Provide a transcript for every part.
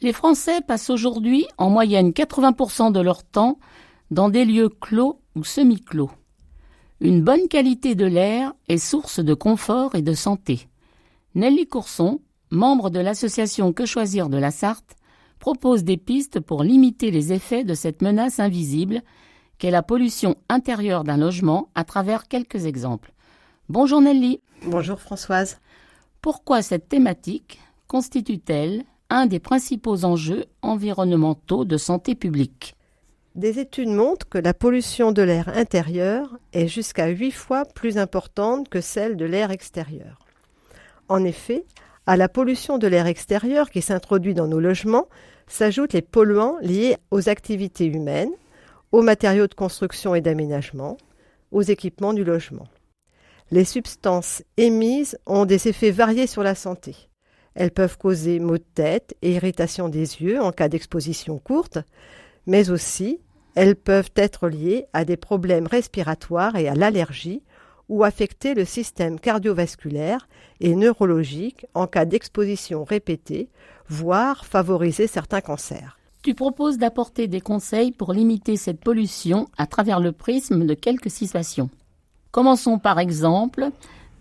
Les Français passent aujourd'hui en moyenne 80% de leur temps dans des lieux clos ou semi-clos. Une bonne qualité de l'air est source de confort et de santé. Nelly Courson, membre de l'association Que Choisir de la Sarthe, propose des pistes pour limiter les effets de cette menace invisible qu'est la pollution intérieure d'un logement à travers quelques exemples. Bonjour Nelly. Bonjour Françoise. Pourquoi cette thématique constitue-t-elle un des principaux enjeux environnementaux de santé publique ? Des études montrent que la pollution de l'air intérieur est jusqu'à 8 fois plus importante que celle de l'air extérieur. En effet, à la pollution de l'air extérieur qui s'introduit dans nos logements s'ajoutent les polluants liés aux activités humaines, aux matériaux de construction et d'aménagement, aux équipements du logement. Les substances émises ont des effets variés sur la santé. Elles peuvent causer maux de tête et irritation des yeux en cas d'exposition courte, mais aussi elles peuvent être liées à des problèmes respiratoires et à l'allergie ou affecter le système cardiovasculaire et neurologique en cas d'exposition répétée, voire favoriser certains cancers. Tu proposes d'apporter des conseils pour limiter cette pollution à travers le prisme de quelques situations. Commençons par exemple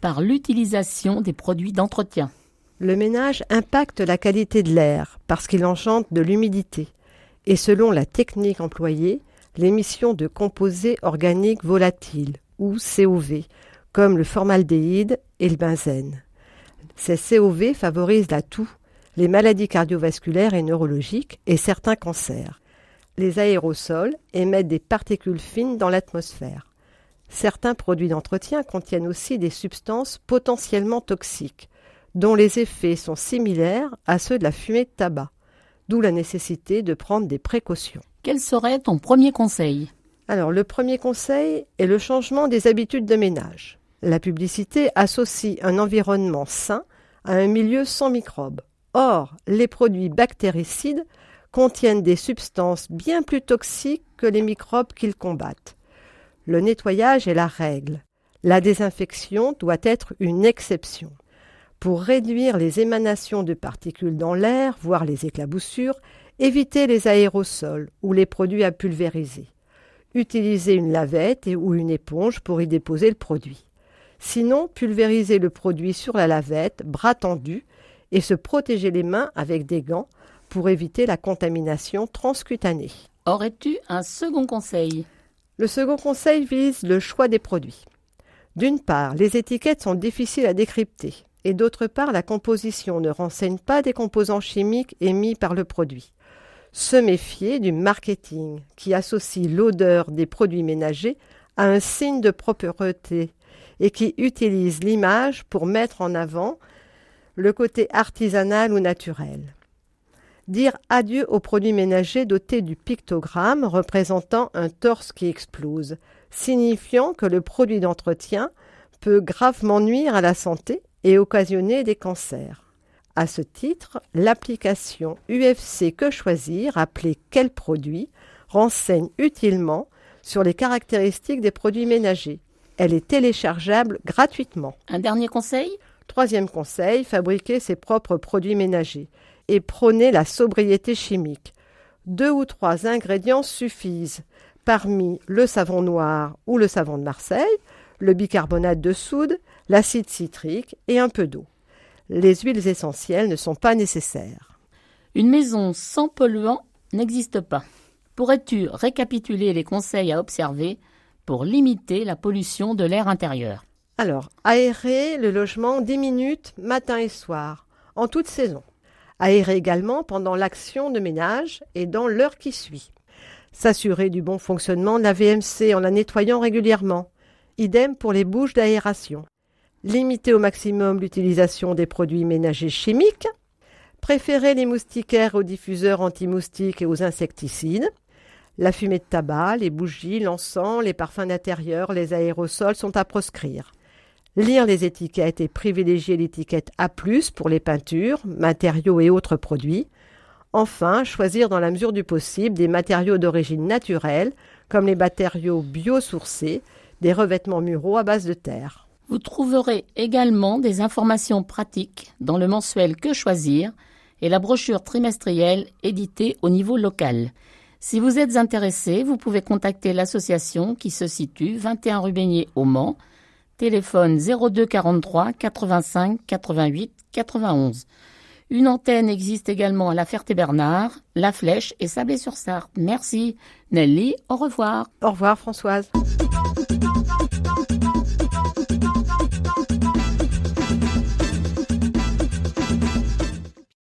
par l'utilisation des produits d'entretien. Le ménage impacte la qualité de l'air parce qu'il engendre de l'humidité et selon la technique employée, l'émission de composés organiques volatiles ou COV, comme le formaldéhyde et le benzène. Ces COV favorisent la toux, les maladies cardiovasculaires et neurologiques et certains cancers. Les aérosols émettent des particules fines dans l'atmosphère. Certains produits d'entretien contiennent aussi des substances potentiellement toxiques, dont les effets sont similaires à ceux de la fumée de tabac, d'où la nécessité de prendre des précautions. Quel serait ton premier conseil ? Alors, le premier conseil est le changement des habitudes de ménage. La publicité associe un environnement sain à un milieu sans microbes. Or, les produits bactéricides contiennent des substances bien plus toxiques que les microbes qu'ils combattent. Le nettoyage est la règle. La désinfection doit être une exception. Pour réduire les émanations de particules dans l'air, voire les éclaboussures, évitez les aérosols ou les produits à pulvériser. Utilisez une lavette ou une éponge pour y déposer le produit. Sinon, pulvérisez le produit sur la lavette, bras tendus, et se protéger les mains avec des gants pour éviter la contamination transcutanée. Aurais-tu un second conseil ? Le second conseil vise le choix des produits. D'une part, les étiquettes sont difficiles à décrypter et d'autre part, la composition ne renseigne pas des composants chimiques émis par le produit. Se méfier du marketing qui associe l'odeur des produits ménagers à un signe de propreté et qui utilise l'image pour mettre en avant le côté artisanal ou naturel. Dire adieu aux produits ménagers dotés du pictogramme représentant un torse qui explose, signifiant que le produit d'entretien peut gravement nuire à la santé et occasionner des cancers. À ce titre, l'application UFC Que Choisir, appelée Quel produit, renseigne utilement sur les caractéristiques des produits ménagers. Elle est téléchargeable gratuitement. Un dernier conseil ? Troisième conseil, fabriquer ses propres produits ménagers et prôner la sobriété chimique. 2 ou 3 ingrédients suffisent, parmi le savon noir ou le savon de Marseille, le bicarbonate de soude, l'acide citrique et un peu d'eau. Les huiles essentielles ne sont pas nécessaires. Une maison sans polluants n'existe pas. Pourrais-tu récapituler les conseils à observer pour limiter la pollution de l'air intérieur ? Alors, aérer le logement 10 minutes matin et soir, en toute saison. Aérer également pendant l'action de ménage et dans l'heure qui suit. S'assurer du bon fonctionnement de la VMC en la nettoyant régulièrement. Idem pour les bouches d'aération. Limiter au maximum l'utilisation des produits ménagers chimiques. Préférer les moustiquaires aux diffuseurs anti-moustiques et aux insecticides. La fumée de tabac, les bougies, l'encens, les parfums d'intérieur, les aérosols sont à proscrire. Lire les étiquettes et privilégier l'étiquette A+, pour les peintures, matériaux et autres produits. Enfin, choisir dans la mesure du possible des matériaux d'origine naturelle, comme les matériaux biosourcés, des revêtements muraux à base de terre. Vous trouverez également des informations pratiques dans le mensuel Que Choisir, et la brochure trimestrielle éditée au niveau local. Si vous êtes intéressé, vous pouvez contacter l'association qui se situe 21 rue Beignet au Mans, téléphone 02 43 85 88 91. Une antenne existe également à La Ferté-Bernard, La Flèche et Sablé-sur-Sarthe. Merci. Nelly, au revoir. Au revoir Françoise.